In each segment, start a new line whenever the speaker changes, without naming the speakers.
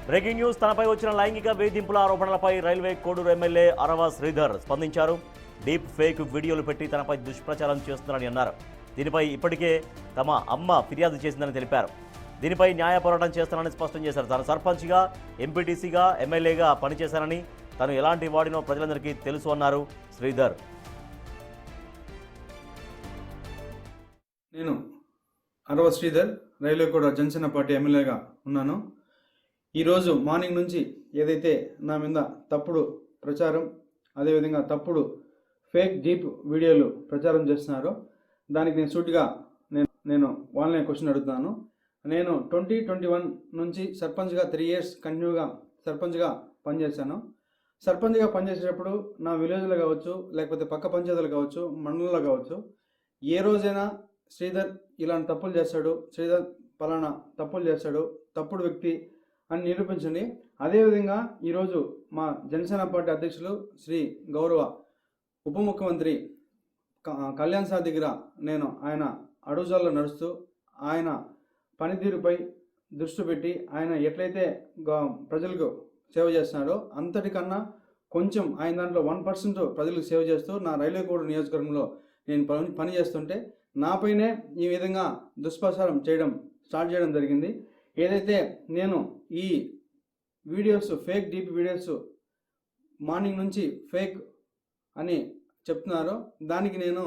Breaking news. తనపై వచ్చిన లైంగిక వేధింపుల ఆరోపణలపై రైల్వే కోడూరు ఎమ్మెల్యే అరవ శ్రీధర్ స్పందించారు. డీప్ ఫేక్ వీడియోలు పెట్టి తనపై దుష్ప్రచారం చేస్తున్నారని అన్నారు. దీనిపై ఇప్పటికే తమ అమ్మ ఫిర్యాదు చేసిందని తెలిపారు. దీనిపై న్యాయ పోరాటం చేస్తానని స్పష్టం చేశారు. తాను సర్పంచ్గా, ఎంపీటీసీగా, ఎమ్మెల్యేగా పనిచేశానని, తను ఎలాంటి వాడినో ప్రజలందరికీ తెలుసు అన్నారు శ్రీధర్.
నేను అరవ శ్రీధర్, రైల్వే కోడ జనసేన పార్టీ ఎమ్మెల్యేగా ఉన్నాను. ఈరోజు మార్నింగ్ నుంచి ఏదైతే నా మీద తప్పుడు ప్రచారం, అదేవిధంగా తప్పుడు ఫేక్ డీప్ వీడియోలు ప్రచారం చేస్తున్నారో దానికి నేను సూటిగా నేను వాళ్ళనే క్వశ్చన్ అడుగుతున్నాను. నేను 2021 నుంచి సర్పంచ్గా 3 years కంటిన్యూగా సర్పంచ్గా పనిచేశాను. సర్పంచ్గా పనిచేసేటప్పుడు నా విలేజ్లో కావచ్చు, లేకపోతే పక్క పంచాయతీలు కావచ్చు, మండలంలో కావచ్చు, ఏ రోజైనా శ్రీధర్ ఇలాంటి తప్పులు చేస్తాడు, శ్రీధర్ పలానా తప్పులు చేస్తాడు, తప్పుడు వ్యక్తి అని నిరూపించండి. అదేవిధంగా ఈరోజు మా జనసేన పార్టీ అధ్యక్షులు శ్రీ గౌరవ ఉప ముఖ్యమంత్రి కళ్యాణ్ సార్ దగ్గర నేను ఆయన అడుగుజాల్లో నడుస్తూ ఆయన పనితీరుపై దృష్టి పెట్టి ఆయన ఎట్లయితే ప్రజలకు సేవ చేస్తున్నాడో అంతటికన్నా కొంచెం ఆయన దాంట్లో 1% ప్రజలకు సేవ చేస్తూ నా రైల్వే కోడ్ నియోజకవర్గంలో నేను పని చేస్తుంటే నాపైనే ఈ విధంగా దుష్ప్రచారం స్టార్ట్ చేయడం జరిగింది. ఏదైతే నేను ఈ videos fake deep videos morning నుంచి ఫేక్ అని చెప్తున్నారో దానికి నేను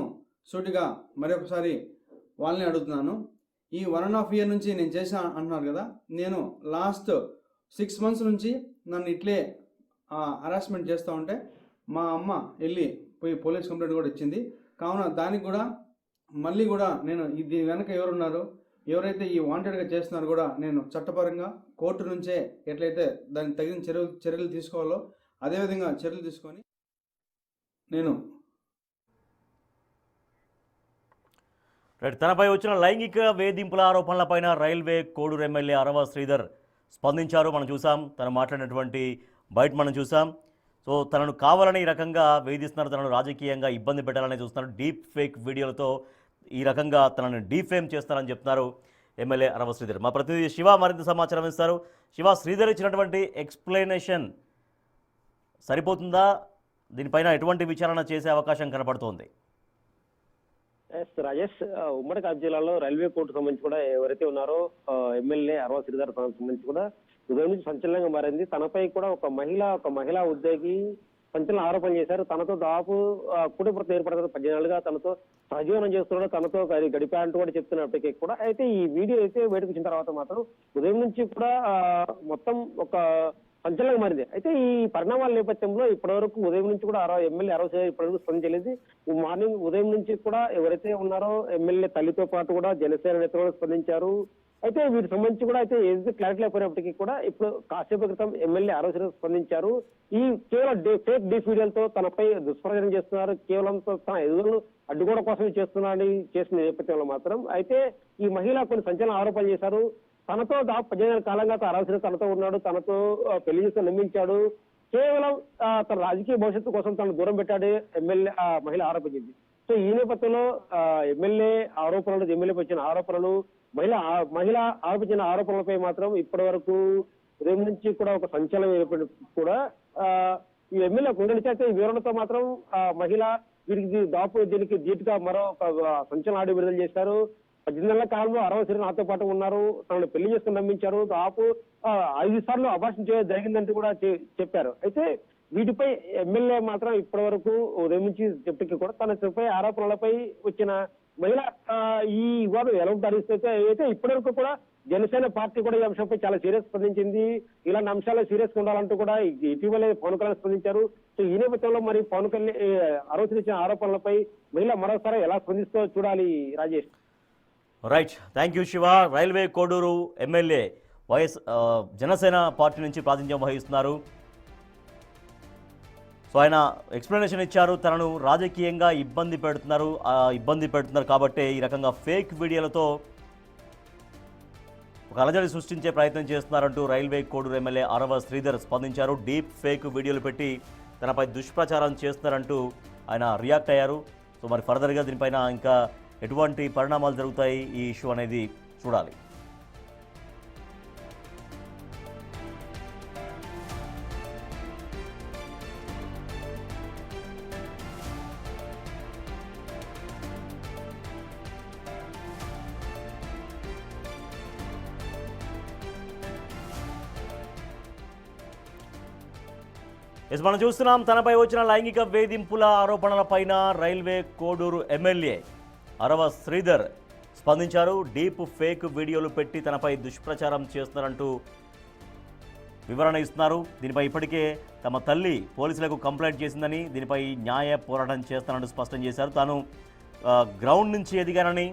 సూటిగా మరొకసారి వాళ్ళని అడుగుతున్నాను. ఈ 1.5 year నుంచి నేను చేసా అంటున్నారు కదా, నేను లాస్ట్ 6 months నుంచి నన్ను ఇట్లే హరాస్మెంట్ చేస్తూ ఉంటే మా అమ్మ వెళ్ళి పోయి పోలీస్ కంప్లైంట్ కూడా ఇచ్చింది. కావున దానికి కూడా మళ్ళీ కూడా నేను దీని వెనక ఎవరున్నారు, ఎవరైతే ఈ వాంటెడ్గా చేస్తున్నారో కూడా నేను చట్టపరంగా కోర్టు నుంచే ఎట్లయితే దానికి తగిన చర్యలు తీసుకోవాలో అదేవిధంగా చర్యలు తీసుకొని నేను
తనపై వచ్చిన లైంగిక వేధింపుల ఆరోపణలపైన రైల్వే కోడూరు ఎమ్మెల్యే అరవ శ్రీధర్ స్పందించారు. మనం చూసాం, తను మాట్లాడినటువంటి బయట మనం చూసాం. సో తనను కావాలని ఈ రకంగా వేధిస్తున్నారు, తనను రాజకీయంగా ఇబ్బంది పెట్టాలని చూస్తున్నారు. డీప్ ఫేక్ వీడియోలతో ఈ రకంగా తనను డీఫేమ్ చేస్తారని చెప్తున్నారు ఎమ్మెల్యే అరవ శ్రీధర్. మా ప్రతినిధి శివ మరింత సమాచారం ఇస్తారు. శివ, శ్రీధర్ ఇచ్చినటువంటి ఎక్స్ప్లెనేషన్ సరిపోతుందా? దీనిపైన ఎటువంటి విచారణ చేసే అవకాశం కనపడుతోంది?
రాజేష్, ఉమ్మడి కడప జిల్లాలో రైల్వే కోర్టు సంబంధించి కూడా ఎవరైతే ఉన్నారో ఎమ్మెల్యే అరవ శ్రీధర్ సంబంధించి కూడా ఉదయం నుంచి సంచలనంగా మారింది. తనపై కూడా ఒక మహిళా ఉద్యోగి సంచలన ఆరోపణలు చేశారు. తనతో దాదాపు కుటుంబం ఏర్పడతారు, 10 ఏళ్ళుగా తనతో సహజీవనం చేస్తున్నాడు, తనతో గడిపారంటూ కూడా చెప్తున్నప్పటికీ కూడా అయితే ఈ వీడియో అయితే బయటకు వచ్చిన తర్వాత మాత్రం ఉదయం నుంచి కూడా మొత్తం ఒక సంచలనంగా మారింది. అయితే ఈ పరిణామాల నేపథ్యంలో ఇప్పటివరకు ఉదయం నుంచి కూడా ఎమ్మెల్యే అరవ ఇప్పటివరకు స్పందించలేదు. మార్నింగ్ ఉదయం నుంచి కూడా ఎవరైతే ఉన్నారో ఎమ్మెల్యే తల్లితో పాటు కూడా జనసేన నేతలు కూడా స్పందించారు. అయితే వీటికి సంబంధించి కూడా అయితే ఏది క్లారిటీ లేకపోయినప్పటికీ కూడా ఇప్పుడు కాసేపు క్రితం ఎమ్మెల్యే అరవ స్పందించారు. ఈ కేవలం ఫేక్ డీప్ వీడియోలతో తనపై దుష్ప్రచారం చేస్తున్నారు, కేవలం తన ఎదుగుదలను అడ్డుకోవడం కోసం చేస్తున్నారని చేసిన నేపథ్యంలో మాత్రం అయితే ఈ మహిళ కొన్ని సంచలన ఆరోపణలు చేశారు. తనతో 15 ఏళ్ల కాలంగా అరవ తనతో ఉన్నాడు, తనతో పెళ్లి చేసుకుని నమ్మించాడు, కేవలం తన రాజకీయ భవిష్యత్తు కోసం తనను దూరం పెట్టాడు ఎమ్మెల్యే మహిళ ఆరోపించింది. సో ఈ నేపథ్యంలో ఎమ్మెల్యేపై వచ్చిన ఆరోపణలు మహిళ ఆరోపించిన ఆరోపణలపై మాత్రం ఇప్పటి వరకు ఉదయం నుంచి కూడా ఒక సంచలనం ఏర్పడి కూడా ఈ ఎమ్మెల్యే అయితే ఈ వివరణతో మాత్రం మహిళ దీనికి ధీటుగా మరో సంచలన ఆడియో విడుదల చేశారు. 18 ఏళ్ల కాలంలో అరవ శ్రీధర్ నాతో పాటు ఉన్నారు, తనను పెళ్లి చేసుకుని నమ్మించారు, దాదాపు 5 సార్లు అభాషణ చేయడం జరిగిందంటూ కూడా చెప్పారు. అయితే వీటిపై ఎమ్మెల్యే మాత్రం ఇప్పటి వరకు ఉదయం నుంచి చెప్పి కూడా తనపై ఆరోపణలపై వచ్చిన మహిళ ఈ వివాదం ఎలా ధరిస్తే అయితే ఇప్పటివరకు కూడా జనసేన పార్టీ కూడా ఈ అంశంపై చాలా సీరియస్ స్పందించింది. ఇలాంటి అంశాలు సీరియస్ గా ఉండాలంటూ కూడా ఇటీవలే పవన్ కళ్యాణ్ స్పందించారు. సో ఈ నేపథ్యంలో మరి పవన్ కళ్యాణ్ అరవ ఇచ్చిన ఆరోపణలపై మహిళ మరోసారి ఎలా స్పందిస్తో చూడాలి. Rajesh.
Right, thank you Shiva. Railway Koduru MLA Janasena party నుంచి ప్రాతినిధ్యం వహిస్తున్నారు. సో ఆయన ఎక్స్ప్లెనేషన్ ఇచ్చారు, తనను రాజకీయంగా ఇబ్బంది పెడుతున్నారు కాబట్టి ఈ రకంగా ఫేక్ వీడియోలతో ఒక అలజడి సృష్టించే ప్రయత్నం చేస్తున్నారంటూ రైల్వే కోడూరు ఎమ్మెల్యే అరవ శ్రీధర్ స్పందించారు. డీప్ ఫేక్ వీడియోలు పెట్టి తనపై దుష్ప్రచారం చేస్తున్నారంటూ ఆయన రియాక్ట్ అయ్యారు. సో మరి ఫర్దర్గా దీనిపైన ఇంకా ఎటువంటి పరిణామాలు జరుగుతాయి ఈ ఇష్యూ అనేది చూడాలి. మనం చూస్తున్నాం తనపై వచ్చిన లైంగిక వేధింపుల ఆరోపణలపైన రైల్వే కోడూరు ఎమ్మెల్యే అరవ శ్రీధర్ స్పందించారు. డీప్ ఫేక్ వీడియోలు పెట్టి తనపై దుష్ప్రచారం చేస్తున్నారంటూ వివరణ ఇస్తున్నారు. దీనిపై ఇప్పటికే తమ తల్లి పోలీసులకు కంప్లైంట్ చేసిందని, దీనిపై న్యాయ పోరాటం చేస్తానంటూ స్పష్టం చేశారు. తాను గ్రౌండ్ నుంచి ఎదిగానని,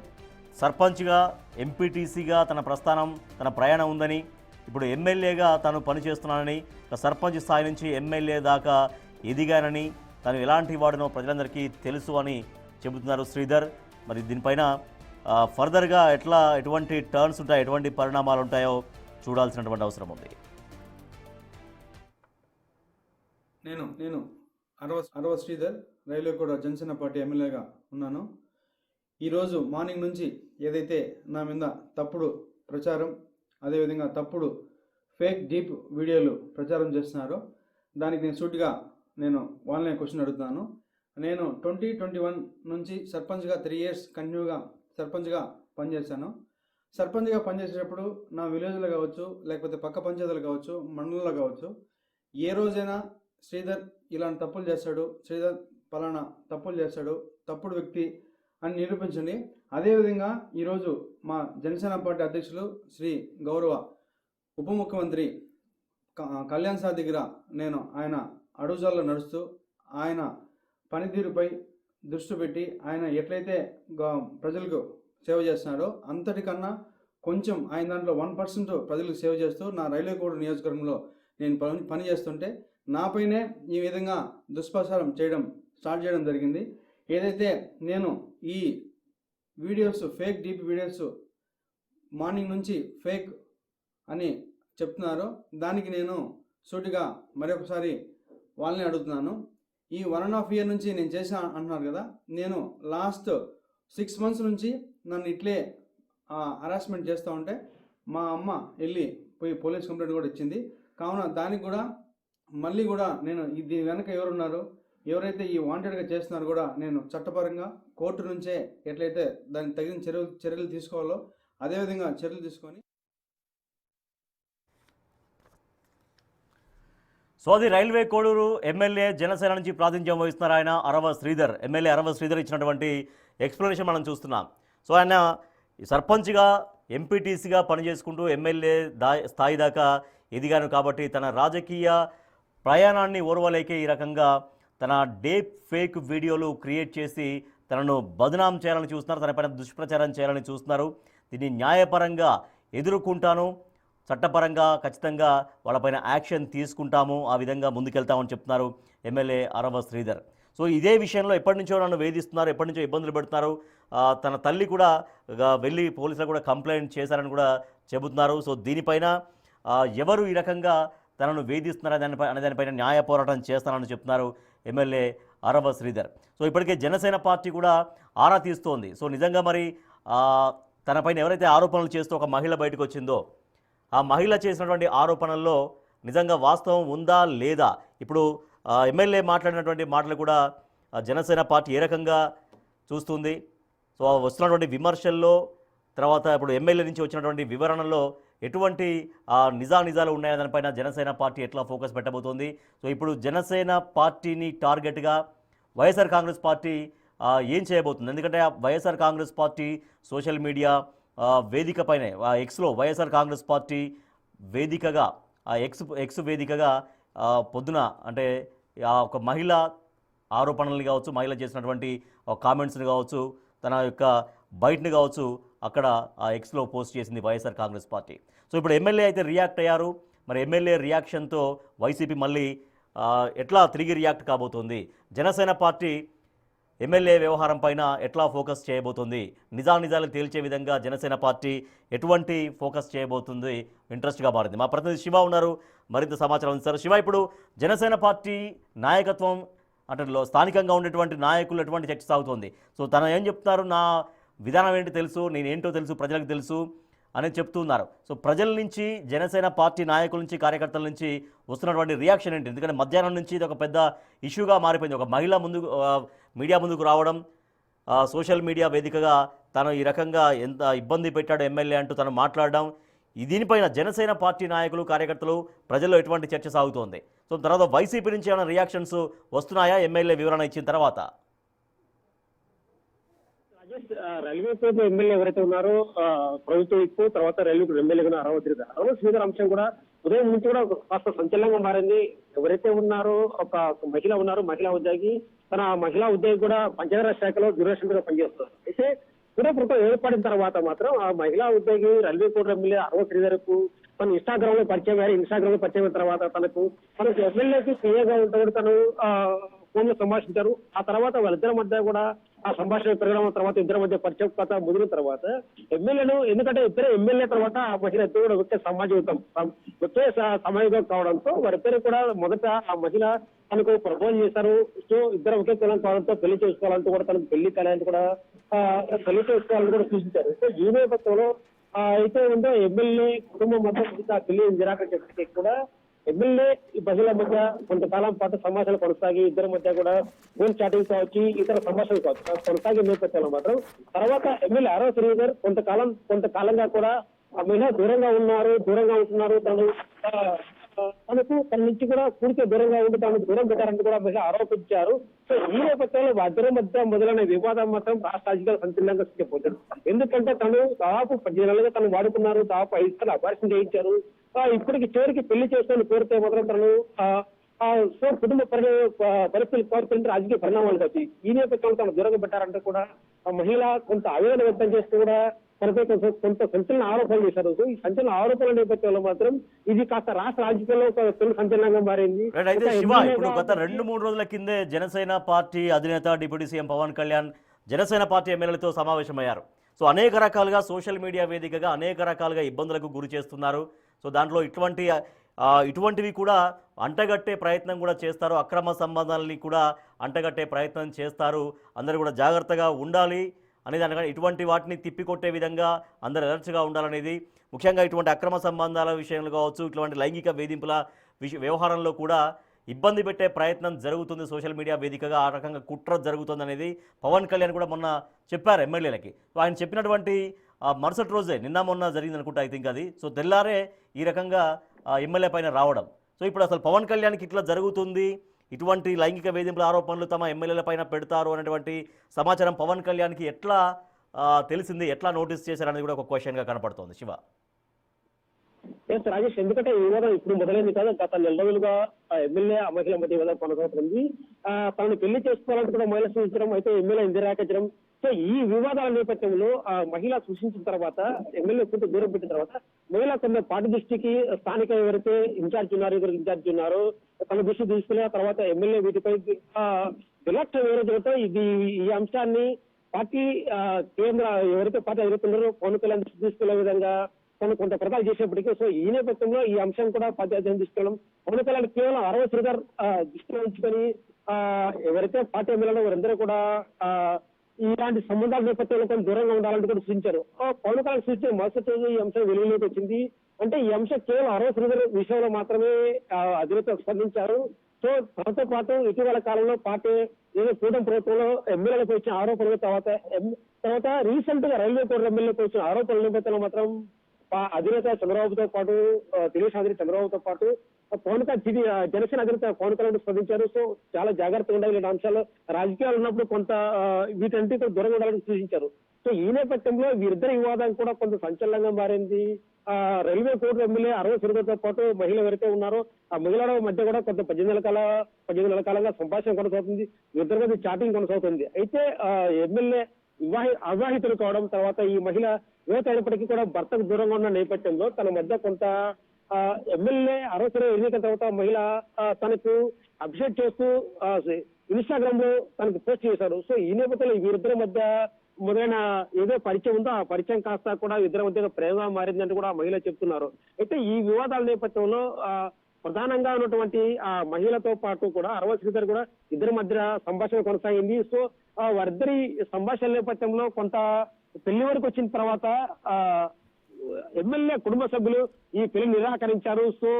సర్పంచ్గా ఎంపీటీసీగా తన ప్రస్థానం తన ప్రయాణం ఉందని, ఇప్పుడు ఎమ్మెల్యేగా తాను పనిచేస్తున్నానని, సర్పంచ్ స్థాయి నుంచి ఎమ్మెల్యే దాకా ఎదిగానని, తను ఎలాంటి వాడినో ప్రజలందరికీ తెలుసు అని చెబుతున్నారు శ్రీధర్. మరి దీనిపైన ఫర్దర్గా ఎటువంటి టర్న్స్ ఉంటాయి, ఎటువంటి పరిణామాలు ఉంటాయో చూడాల్సినటువంటి అవసరం ఉంది.
నేను అరవ శ్రీధర్ రైల్వే కూడా జనసేన పార్టీ ఎమ్మెల్యేగా ఉన్నాను. ఈరోజు మార్నింగ్ నుంచి ఏదైతే నా మీద తప్పుడు ప్రచారం, అదేవిధంగా తప్పుడు ఫేక్ డీప్ వీడియోలు ప్రచారం చేస్తున్నారో దానికి నేను సూటిగా వాళ్ళనే క్వశ్చన్ అడుగుతున్నాను. నేను 2021 నుంచి సర్పంచ్గా 3 years కంటిన్యూగా సర్పంచ్గా పనిచేశాను. సర్పంచ్గా పనిచేసేటప్పుడు నా విలేజ్లో కావచ్చు, లేకపోతే పక్క పంచాయతీలు కావచ్చు, మండలంలో కావచ్చు, ఏ రోజైనా శ్రీధర్ ఇలాంటి తప్పులు చేస్తాడు, శ్రీధర్ పలానా తప్పులు చేస్తాడు, తప్పుడు వ్యక్తి అని నిరూపించండి. అదేవిధంగా ఈరోజు మా జనసేన పార్టీ అధ్యక్షులు శ్రీ గౌరవ ఉప ముఖ్యమంత్రి కళ్యాణ్ సార్ దగ్గర ఆయన అడుగుజాల్లో నడుస్తూ ఆయన పనితీరుపై దృష్టి పెట్టి ఆయన ఎట్లయితే ప్రజలకు సేవ చేస్తున్నారో అంతటికన్నా కొంచెం ఆయన దాంట్లో 1% ప్రజలకు సేవ చేస్తూ నా రైల్వే కోడ్ నియోజకవర్గంలో నేను పని చేస్తుంటే నాపైనే ఈ విధంగా దుష్ప్రచారం స్టార్ట్ చేయడం జరిగింది. ఏదైతే నేను ఈ videos fake deep videos morning నుంచి ఫేక్ అని చెప్తున్నారో దానికి నేను సూటిగా మరొకసారి వాళ్ళని అడుగుతున్నాను. ఈ 1.5 year నుంచి నేను చేసా అంటున్నారు కదా, నేను లాస్ట్ 6 months నుంచి నన్ను ఇట్లే హరాస్మెంట్ చేస్తూ ఉంటే మా అమ్మ పోయి పోలీస్ కంప్లైంట్ కూడా ఇచ్చింది. కావున దానికి కూడా మళ్ళీ కూడా నేను దీని వెనక ఎవరున్నారు, ఎవరైతే ఈ వాంటెడ్గా చేస్తున్నారో కూడా నేను చట్టపరంగా కోర్టు నుంచే ఎట్లయితే దానికి తగిన చర్యలు తీసుకోవాలో అదేవిధంగా చర్యలు తీసుకొని.
సో అది రైల్వే కోడూరు ఎమ్మెల్యే జనసేన నుంచి ప్రాతినిధ్యం వహిస్తున్నారు ఆయన ఎమ్మెల్యే అరవ శ్రీధర్ ఇచ్చినటువంటి ఎక్స్ప్లెనేషన్ మనం చూస్తున్నాం. సో ఆయన సర్పంచ్గా ఎంపీటీసీగా పనిచేసుకుంటూ ఎమ్మెల్యే స్థాయి దాకా ఎదిగాను కాబట్టి తన రాజకీయ ప్రయాణాన్ని ఓర్వలేకే ఈ రకంగా తన డీప్ ఫేక్ వీడియోలు క్రియేట్ చేసి తనను బదనాం చేయాలని చూస్తున్నారు, తనపైన దుష్ప్రచారం చేయాలని చూస్తున్నారు. దీన్ని న్యాయపరంగా ఎదుర్కొంటాను, చట్టపరంగా ఖచ్చితంగా వాళ్ళపైన యాక్షన్ తీసుకుంటాము, ఆ విధంగా ముందుకెళ్తామని చెప్తున్నారు ఎమ్మెల్యే అరవ శ్రీధర్. సో ఇదే విషయంలో ఎప్పటి నుంచో నన్ను వేధిస్తున్నారు, ఎప్పటి నుంచో ఇబ్బందులు పెడుతున్నారు, తన తల్లి కూడా వెళ్ళి పోలీసులకు కూడా కంప్లైంట్ చేశారని కూడా చెబుతున్నారు. సో దీనిపైన ఎవరు ఈ రకంగా తనను వేధిస్తున్నారు దానిపైన న్యాయ పోరాటం చేస్తానని చెప్తున్నారు ఎమ్మెల్యే అరవ శ్రీధర్. సో ఇప్పటికే జనసేన పార్టీ కూడా ఆరా తీస్తోంది. సో నిజంగా మరి తనపైన ఎవరైతే ఆరోపణలు చేస్తూ ఒక మహిళ బయటకు వచ్చిందో ఆ మహిళ చేసినటువంటి ఆరోపణల్లో నిజంగా వాస్తవం ఉందా లేదా, ఇప్పుడు ఎమ్మెల్యే మాట్లాడినటువంటి మాటలు కూడా జనసేన పార్టీ ఏ రకంగా చూస్తుంది, సో వస్తున్నటువంటి విమర్శల్లో తర్వాత ఇప్పుడు ఎమ్మెల్యే నుంచి వచ్చినటువంటి వివరణలో ఎటువంటి నిజాలు ఉన్నాయో దానిపైన జనసేన పార్టీ ఎట్లా ఫోకస్ పెట్టబోతోంది. సో ఇప్పుడు జనసేన పార్టీని టార్గెట్గా వైఎస్ఆర్ కాంగ్రెస్ పార్టీ ఏం చేయబోతుంది, ఎందుకంటే YSR Congress party social media వేదిక పైన ఎక్స్లో వైఎస్ఆర్ కాంగ్రెస్ పార్టీ వేదికగా ఎక్స్ వేదికగా పొద్దున అంటే ఒక మహిళ ఆరోపణలు కావచ్చు, మహిళ చేసినటువంటి కామెంట్స్ని కావచ్చు, తన యొక్క బయటని కావచ్చు అక్కడ ఎక్స్లో పోస్ట్ చేసింది వైఎస్ఆర్ కాంగ్రెస్ పార్టీ. సో ఇప్పుడు ఎమ్మెల్యే అయితే రియాక్ట్ అయ్యారు. మరి ఎమ్మెల్యే రియాక్షన్తో వైసీపీ మళ్ళీ ఎట్లా తిరిగి రియాక్ట్ కాబోతోంది, జనసేన పార్టీ ఎమ్మెల్యే వ్యవహారం పైన ఎట్లా ఫోకస్ చేయబోతుంది, నిజాలు తేల్చే విధంగా జనసేన పార్టీ ఎటువంటి ఫోకస్ చేయబోతుంది ఇంట్రెస్ట్గా మారింది. మా ప్రతినిధి శివ ఉన్నారు, మరింత సమాచారం ఇస్తారు. శివ, ఇప్పుడు జనసేన పార్టీ నాయకత్వం అంటే స్థానికంగా ఉండేటువంటి నాయకులు ఎటువంటి చర్చ సాగుతోంది, సో తను ఏం చెప్తున్నారు, నా విధానం ఏంటి తెలుసు, నేనేంటో తెలుసు, ప్రజలకు తెలుసు అనేది చెప్తున్నారు. సో ప్రజల నుంచి, జనసేన పార్టీ నాయకుల నుంచి, కార్యకర్తల నుంచి వస్తున్నటువంటి రియాక్షన్ ఏంటి? ఎందుకంటే మధ్యాహ్నం నుంచి ఇది ఒక పెద్ద ఇష్యూగా మారిపోయింది. ఒక మహిళ మీడియా ముందుకు రావడం, సోషల్ మీడియా వేదికగా తను ఈ రకంగా ఎంత ఇబ్బంది పెట్టాడు ఎమ్మెల్యే అంటూ తను మాట్లాడడం, దీనిపైన జనసేన పార్టీ నాయకులు కార్యకర్తలు ప్రజల్లో ఎటువంటి చర్చ సాగుతోంది? సో తర్వాత వైసీపీ నుంచి ఏమైనా రియాక్షన్స్ వస్తున్నాయా ఎమ్మెల్యే వివరణ ఇచ్చిన తర్వాత?
రాజేష్, రైల్వే కోర్టు ఎమ్మెల్యే ఎవరైతే ఉన్నారో ప్రభుత్వ విప్పు తర్వాత railway court MLA Arava Sridhar అంశం కూడా ఉదయం నుంచి కూడా కాస్త సంచలనంగా మారింది. ఎవరైతే ఉన్నారో ఒక మహిళ ఉన్నారు, మహిళా ఉద్యోగి, తన మహిళా ఉద్యోగి కూడా పంచాయతీరాజ్ శాఖలో డ్యూరేషన్ పనిచేస్తారు. అయితే కూడా ప్రభుత్వం ఏర్పడిన తర్వాత మాత్రం ఆ మహిళా ఉద్యోగి railway court MLA Arava Sridhar కు తను ఇన్స్టాగ్రామ్ లో పరిచయం అయ్యారు. ఇన్స్టాగ్రామ్ లో పరిచయం అయిన తర్వాత తనకు ఎమ్మెల్యేకి పిఏగా ఉంటాడు తను ఫోన్ లో సంభాషించారు. ఆ తర్వాత వాళ్ళిద్దరి మధ్య కూడా ఆ సంభాషణ పెరగడం తర్వాత ఇద్దరి మధ్య పరిచయం కథ ముదిరిన తర్వాత ఎమ్మెల్యేలు, ఎందుకంటే ఇద్దరు ఎమ్మెల్యే తర్వాత ఆ మహిళ ఇద్దరు కూడా ఒకే సమాజం కావడంతో వారిద్దరు కూడా మొదట ఆ మహిళ తనకు ప్రపోజ్ చేశారు. సో ఇద్దరు ఒకే కులం కావడంతో పెళ్లి చేసుకోవాలంటూ కూడా తనకు పెళ్లి కళ్యాణ్ కూడా పెళ్లి చేసుకోవాలని కూడా సూచించారు. సో ఈ నేపథ్యంలో అయితే ఉందో ఎమ్మెల్యే కుటుంబం మధ్య పెళ్లి నిరాకరించే కూడా ఎమ్మెల్యే ఈ ప్రజల మధ్య కొంతకాలం పాటు సంభాషణలు కొనసాగి ఇద్దరి మధ్య కూడా ఫోన్ చాటింగ్ కావచ్చు, ఇతర సంభాషణలు కావచ్చు కొనసాగే నేపథ్యంలో మాత్రం తర్వాత ఎమ్మెల్యే అరవ శ్రీధర్ కొంతకాలంగా కూడా ఆ మహిళ దూరంగా ఉంటున్నారు. తనకు తన నుంచి కూడా పూర్తిగా దూరంగా ఉండి తనకు దూరం పెట్టారంటూ కూడా మహిళ ఆరోపించారు. సో ఈ నేపథ్యంలో ఇద్దరి మధ్య మొదలైన వివాదం మాత్రం రాష్ట్ర రాజకీయాలు సంచలనంగా సృష్టించబోతుంది. ఎందుకంటే తను దాదాపు 10 నెలలుగా తను వాడుకున్నారు, దాదాపు 5 సార్లు అపార్షన్ చేయించారు. ఇప్పటికి చివరికి పెళ్లి చేసుకొని కోరితే మాత్రం తను సో కుటుంబ పరిస్థితులు కోరుతుంటే రాజకీయ పరిణామాలు వచ్చి ఈ నేపథ్యంలో తను దూరంగా పెట్టారంటే కూడా ఆ మహిళ కొంత ఆవేదన వ్యక్తం చేస్తూ కూడా తనపై కొంత సంచలన ఆరోపణలు చేశారు. సో ఈ సంచలన ఆరోపణల నేపథ్యంలో మాత్రం ఇది కాస్త రాష్ట్ర రాజకీయాల్లో ఒక తొలి సంచలనంగా మారింది.
అయితే శివ, ఇప్పుడు గత 2-3 రోజుల కిందే జనసేన పార్టీ అధినేత deputy CM Pawan Kalyan Janasena party ఎమ్మెల్యేలతో సమావేశమయ్యారు. సో అనేక రకాలుగా సోషల్ మీడియా వేదికగా అనేక రకాలుగా ఇబ్బందులకు గురి చేస్తున్నారు. సో దాంట్లో ఇటువంటివి కూడా అంటగట్టే ప్రయత్నం కూడా చేస్తారు, అక్రమ సంబంధాలని కూడా అంటగట్టే ప్రయత్నం చేస్తారు. అందరూ కూడా జాగ్రత్తగా ఉండాలి అనేది అనగా ఇటువంటి వాటిని తిప్పికొట్టే విధంగా అందరూ అలర్ట్గా ఉండాలనేది, ముఖ్యంగా ఇటువంటి అక్రమ సంబంధాల విషయంలో కావచ్చు, ఇటువంటి లైంగిక వేధింపుల వ్యవహారంలో కూడా ఇబ్బంది పెట్టే ప్రయత్నం జరుగుతుంది సోషల్ మీడియా వేదికగా, ఆ రకంగా కుట్ర జరుగుతుంది అనేది పవన్ కళ్యాణ్ కూడా మొన్న చెప్పారు ఎమ్మెల్యేలకి. సో ఆయన చెప్పినటువంటి మరుసటి రోజే నిన్న మొన్న జరిగింది అనుకుంటా ఐ థింక్ అది. సో తెల్లారే ఈ రకంగా ఎమ్మెల్యే పైన రావడం. సో ఇప్పుడు అసలు పవన్ కళ్యాణ్కి ఇట్లా జరుగుతుంది, ఇటువంటి లైంగిక వేధింపుల ఆరోపణలు తమ ఎమ్మెల్యేల పైన పెడతారు అనేటువంటి సమాచారం పవన్ కళ్యాణ్కి ఎట్లా తెలిసింది, ఎట్లా నోటీస్ చేశారనేది కూడా ఒక క్వశ్చన్గా కనపడుతోంది. శివ
రాజేష్, ఎందుకంటే ఈ వివాదం ఇప్పుడు మొదలైంది కాదు, గత 4 రోజులుగా ఎమ్మెల్యే ఆ మహిళ మధ్య వివాదం కొనసాగుతుంది. తనను పెళ్లి చేసుకోవాలంటే కూడా మహిళ సూచించడం, అయితే ఎమ్మెల్యే ఇందిరాకరించడం. సో ఈ వివాదాల నేపథ్యంలో ఆ మహిళ సూచించిన తర్వాత ఎమ్మెల్యే కొంత దూరం పెట్టిన తర్వాత మహిళ కొన్ని పార్టీ దృష్టికి స్థానిక ఎవరైతే ఇన్ఛార్జ్ ఉన్నారో తన దృష్టి తీసుకునే తర్వాత ఎమ్మెల్యే వీటిపై విలక్షణ ఎవరైతే ఈ అంశాన్ని పార్టీ కేంద్ర ఎవరైతే పార్టీ ఎదుర్కొన్నారో పవన్ కళ్యాణ్ దృష్టి తీసుకునే విధంగా తను కొంత ప్రదాలు చేసేప్పటికీ సో ఈ నేపథ్యంలో ఈ అంశం కూడా పార్టీ అధ్యయనం తీసుకెళ్ళడం, పవన్ కళ్యాణ్ కేవలం అరవ శ్రీధర్ దృష్టిలో ఉంచుకొని ఎవరైతే పార్టీ ఎమ్మెల్యేలో వారందరూ కూడా ఇలాంటి సంబంధాల నేపథ్యంలో కొంచెం దూరంగా ఉండాలంటూ కూడా సూచించారు. పవన్ కళ్యాణ్ సూచించిన మరుసటి రోజు ఈ అంశం వెలుగులోకి వచ్చింది. అంటే ఈ అంశం కేవలం అరవ శ్రీధర్ విషయంలో మాత్రమే అధినేత స్పందించారు. సో దాంతో పాటు ఇటీవల కాలంలో పార్టీ కూటమి ప్రభుత్వంలో ఎమ్మెల్యేలకు వచ్చిన ఆరోపణల తర్వాత రీసెంట్ గా రైల్వే కోర్టు ఎమ్మెల్యేలకు వచ్చిన ఆరోపణల నేపథ్యంలో మాత్రం అధినేత చంద్రబాబుతో పాటు తెలుగుదేశం అధినేత చంద్రబాబుతో పాటు పవన్ కళ్యాణ్ జనసేన అధినేత పవన్ కళ్యాణ్ స్పందించారు. సో చాలా జాగ్రత్తగా ఉండాలి ఇలాంటి అంశాలు, రాజకీయాలు ఉన్నప్పుడు కొంత వీటంటే దూరంగా ఉండాలని సూచించారు. సో ఈ నేపథ్యంలో వీరిద్దరి వివాదం కూడా కొంత సంచలనంగా మారింది. రైల్వే కోర్టు ఎమ్మెల్యే అరవ శ్రీధర్తో పాటు మహిళ ఎవరైతే ఉన్నారో ఆ మహిళల మధ్య కూడా కొంత 18 నెలల కాలంగా సంభాషణ కొనసాగుతుంది, ఇద్దరి మధ్య చాటింగ్ కొనసాగుతుంది. అయితే ఎమ్మెల్యే అవివాహితులు కావడం, తర్వాత ఈ మహిళ యువత అయినప్పటికీ కూడా భర్తకు దూరంగా ఉన్న నేపథ్యంలో తన మధ్య కొంత ఎమ్మెల్యే అరవసర ఎన్నికల తర్వాత మహిళ తనకు అభిషేక్ చేస్తూ ఇన్స్టాగ్రామ్ లో తనకు పోస్ట్ చేశారు. సో ఈ నేపథ్యంలో వీరిద్దరి మధ్య మొదలైన ఏదో పరిచయం ఉందో ఆ పరిచయం కాస్త కూడా ఇద్దరి మధ్య ప్రేమ మారిందంటూ కూడా మహిళ చెప్తున్నారు. అయితే ఈ వివాదాల నేపథ్యంలో ప్రధానంగా ఉన్నటువంటి ఆ మహిళతో పాటు కూడా అరవ శ్రీధర్ కూడా ఇద్దరి మధ్య సంభాషణ కొనసాగింది. సో వారిద్దరి సంభాషణ నేపథ్యంలో కొంత పెళ్లి వరకు వచ్చిన తర్వాత ఎమ్మెల్యే కుటుంబ సభ్యులు ఈ పెళ్లి నిరాకరించారు. సో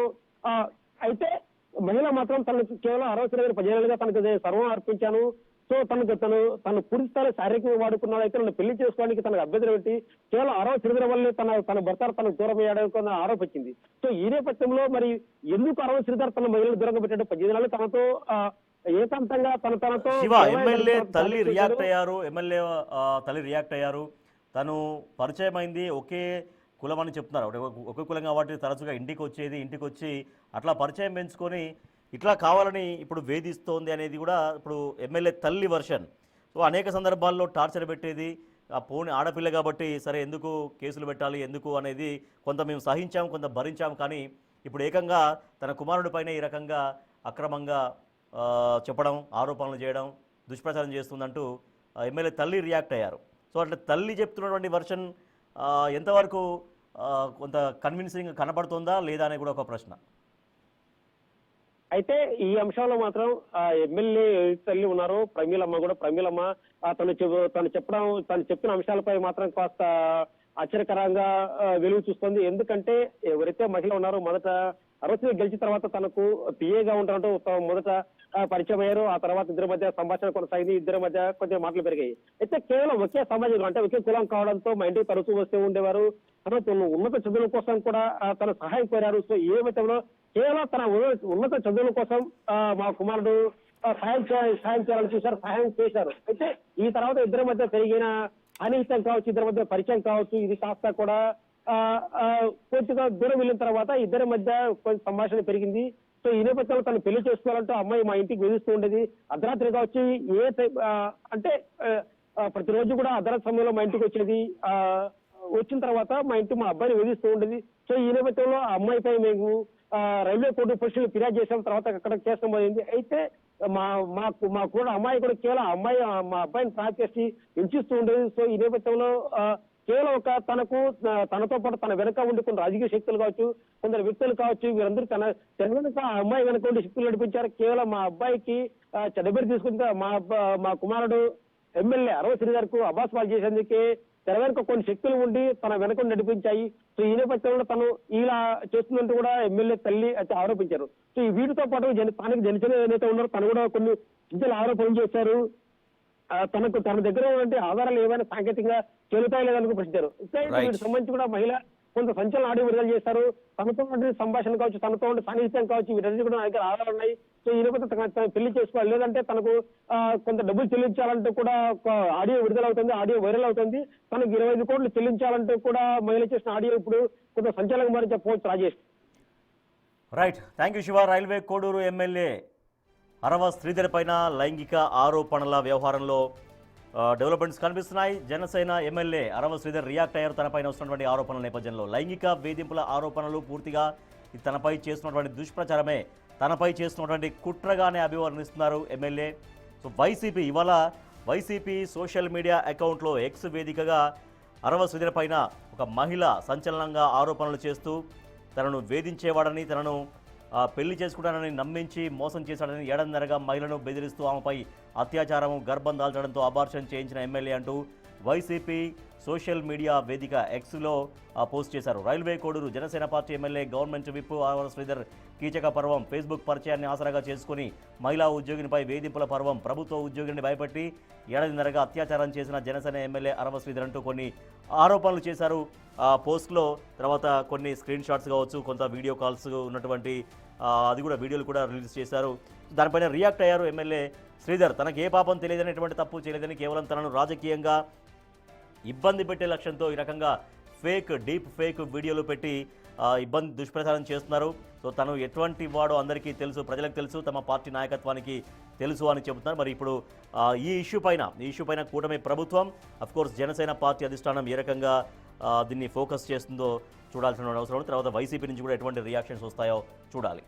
అయితే మహిళ మాత్రం తనకు కేవలం 60 15 ఏళ్ళుగా తనకు సర్వం అర్పించాను. సో సో తను పూర్తి స్థాయి శారీరకంగా వాడుకున్నాడు. అయితే నన్ను పెళ్లి చేసుకోవడానికి తనకు అభ్యంతరం పెట్టి కేవలం అరవ శ్రీధర్ వల్లే తన భర్త తనకు దూరం అయ్యాడని ఆరోపించింది. సో ఈ నేపథ్యంలో మరి ఎందుకు అరవ శ్రీధర్ తన మహిళలు దూరంగా పెట్టాడు? 18 నెలలు తనతో ఏకాంతంగా తనతో
శివ ఎమ్మెల్యే తల్లి రియాక్ట్ అయ్యారు. తల్లి రియాక్ట్ అయ్యారు. తను పరిచయం అయింది ఒకే కులం అని చెప్తున్నారు. ఒకే కులం కాబట్టి తరచుగా ఇంటికి వచ్చి అట్లా పరిచయం పెంచుకొని ఇట్లా కావాలని ఇప్పుడు వేధిస్తోంది అనేది కూడా ఇప్పుడు ఎమ్మెల్యే తల్లి వర్షన్. సో అనేక సందర్భాల్లో టార్చర్ పెట్టేది. ఆ పోని ఆడపిల్ల కాబట్టి సరే ఎందుకు కేసులు పెట్టాలి ఎందుకు అనేది కొంత మేము సహించాం, కొంత భరించాం. కానీ ఇప్పుడు ఏకంగా తన కుమారుడిపైన ఈ రకంగా అక్రమంగా చెప్పడం, ఆరోపణలు చేయడం, దుష్ప్రచారం చేస్తుందంటూ ఎమ్మెల్యే తల్లి రియాక్ట్ అయ్యారు. సో అట్లా తల్లి చెప్తున్నటువంటి వర్షన్ ఎంతవరకు కొంత కన్విన్సింగ్ కనపడుతుందా లేదా అనేది కూడా ఒక ప్రశ్న.
అయితే ఈ అంశంలో మాత్రం ఎమ్మెల్యే తల్లి ఉన్నారు ప్రమీలమ్మ తను చెప్పిన అంశాలపై మాత్రం కాస్త ఆశ్చర్యకరంగా వెలుగు చూస్తుంది. ఎందుకంటే ఎవరైతే మహిళ ఉన్నారో మొదట అరవై గెలిచిన తర్వాత తనకు పిఏగా ఉంటారంటూ మొదట పరిచయం అయ్యారు. ఆ తర్వాత ఇద్దరి మధ్య సంభాషణ కొనసాగింది. ఇద్దరి మధ్య కొంచెం మాటలు పెరిగాయి. అయితే కేవలం ఒకే సమాజం అంటే ఒకే కులం కావడంతో మా ఇంటికి తరచూ వస్తూ ఉండేవారు. ఉన్నత చదువుల కోసం కూడా తన సహాయం కోరారు. సో ఏ మధ్యలో కేవలం తన ఉన్నత చదువుల కోసం మా కుమారుడు సహాయం చేయాలని చూశారు, సహాయం చేశారు. అయితే ఈ తర్వాత ఇద్దరి మధ్య పెరిగిన అనిహితం కావచ్చు, ఇద్దరి మధ్య పరిచయం కావచ్చు, ఇది కాస్త కూడా పూర్తిగా దూరం వెళ్ళిన తర్వాత ఇద్దరి మధ్య కొంచెం సంభాషణ పెరిగింది. సో ఈ నేపథ్యంలో తను పెళ్లి చేసుకోవాలంటూ అమ్మాయి మా ఇంటికి వేధిస్తూ ఉండేది. అర్ధరాత్రిగా వచ్చి అంటే ప్రతిరోజు కూడా అర్ధరాత్రి సమయంలో మా ఇంటికి వచ్చేది. వచ్చిన తర్వాత మా అబ్బాయిని వేధిస్తూ ఉండేది. సో ఈ నేపథ్యంలో ఆ అమ్మాయిపై మేము రైల్వే కోర్టు పోలీసులు ఫిర్యాదు చేసిన తర్వాత అక్కడ కేసు నమోదైంది. అయితే మా కూడా అమ్మాయి కూడా కేవలం మా అబ్బాయిని ట్రాక్ చేసి హింసిస్తూ ఉండేది. సో ఈ నేపథ్యంలో కేవలం తనతో పాటు తన వెనక ఉండి కొన్ని రాజకీయ శక్తులు కావచ్చు, కొందరు వ్యక్తులు కావచ్చు, వీరందరూ తన వెనక ఆ అమ్మాయి వెనక ఉండి శక్తులు నడిపించారు. కేవలం మా అబ్బాయికి చెడ్డబేరు తీసుకుంటే మా కుమారుడు ఎమ్మెల్యే అరవ శ్రీధర్కు అబాస్ పాలు చేసేందుకే తెర వెనుక కొన్ని శక్తులు ఉండి తన వెనక నడిపించాయి. సో ఈ నేపథ్యంలో తను ఇలా చేస్తున్నట్టు కూడా ఎమ్మెల్యే తల్లి అయితే ఆరోపించారు. సో ఈ వీటితో పాటు స్థానిక జనసేన నేత ఉన్నారు, తను కూడా కొన్ని ఇంతలు ఆరోపణలు చేశారు. తన దగ్గర ఉన్నటువంటి ఆధారాలు ఏమైనా సాంకేతికంగా చెల్లుతాయి లేదనుకో ప్రశ్నించారు. వీటికి సంబంధించి కూడా మహిళ కొంత సంచలన ఆడియో విడుదల చేశారు. తనతో ఉండే సంభాషణ కావచ్చు, తనతో ఉండే సాన్నిహిత్యం కావచ్చు, వీటన్నిటి కూడా నా దగ్గర ఆధారాలు ఉన్నాయి. సో ఈ నేపథ్యంలో పెళ్లి చేసుకోవాలి, లేదంటే తనకు కొంత డబ్బులు చెల్లించాలంటూ కూడా ఆడియో విడుదల అవుతుంది, ఆడియో వైరల్ అవుతుంది. తనకు 25 కోట్లు చెల్లించాలంటూ కూడా మహిళ చేసిన ఆడియో ఇప్పుడు కొంత సంచలనంగా మరి చెప్పవచ్చు. Rajesh.
Right, thank you Shiva. Railway Koduru MLA Arava Sridhar పైన లైంగిక ఆరోపణల వ్యవహారంలో డెవలప్మెంట్స్ కనిపిస్తున్నాయి. జనసేన ఎమ్మెల్యే అరవ శ్రీధర్ రియాక్ట్ అయ్యారు తనపైన వస్తున్నటువంటి ఆరోపణల నేపథ్యంలో. లైంగిక వేధింపుల ఆరోపణలు పూర్తిగా తనపై చేస్తున్నటువంటి దుష్ప్రచారమే, తనపై చేస్తున్నటువంటి కుట్రగానే అభివర్ణిస్తున్నారు MLA. So YCP social media అకౌంట్లో ఎక్స్ వేదికగా అరవ శ్రీధర్ పైన ఒక మహిళ సంచలనంగా ఆరోపణలు చేస్తూ తనను వేధించేవాడని, తనను పెళ్లి చేసుకుంటానని నమ్మించి మోసం చేశాడని ఏడాదిన్నరగా మహిళను బెదిరిస్తూ ఆమెపై అత్యాచారం, గర్భం దాల్చడంతో అబార్షన్ చేయించిన ఎమ్మెల్యే అంటూ వైసీపీ సోషల్ మీడియా వేదిక ఎక్స్లో పోస్ట్ చేశారు. Railway Koduru Janasena party MLA government whip Arava Sridhar కీచక పర్వం, ఫేస్బుక్ పరిచయాన్ని ఆసరాగా చేసుకుని మహిళా ఉద్యోగినిపై వేధింపుల పర్వం, ప్రభుత్వ ఉద్యోగిని భయపెట్టి ఏడాదిన్నరగా అత్యాచారం చేసిన జనసేన ఎమ్మెల్యే అరవ శ్రీధర్ అంటూ కొన్ని ఆరోపణలు చేశారు. ఆ పోస్ట్లో తర్వాత కొన్ని స్క్రీన్ షాట్స్ కావచ్చు, కొంత వీడియో కాల్స్ ఉన్నటువంటి అది కూడా వీడియోలు కూడా రిలీజ్ చేశారు. దానిపైన రియాక్ట్ అయ్యారు ఎమ్మెల్యే శ్రీధర్. తనకు ఏ పాపం తెలియదని, ఎటువంటి తప్పు చేయలేదని, కేవలం తనను రాజకీయంగా ఇబ్బంది పెట్టే లక్ష్యంతో ఈ రకంగా డీప్ ఫేక్ వీడియోలు పెట్టి దుష్ప్రచారం చేస్తున్నారు. సో తను ఎటువంటి వాడో అందరికీ తెలుసు, ప్రజలకు తెలుసు, తమ పార్టీ నాయకత్వానికి తెలుసు అని చెబుతున్నారు. మరి ఇప్పుడు ఈ ఇష్యూ పైన కూటమి ప్రభుత్వం, అఫ్కోర్స్ జనసేన పార్టీ అధిష్టానం ఏ రకంగా దీన్ని ఫోకస్ చేస్తుందో చూడాల్సిన అవసరం ఉంది. తర్వాత వైసీపీ నుంచి కూడా ఎటువంటి రియాక్షన్స్ వస్తాయో చూడాలి.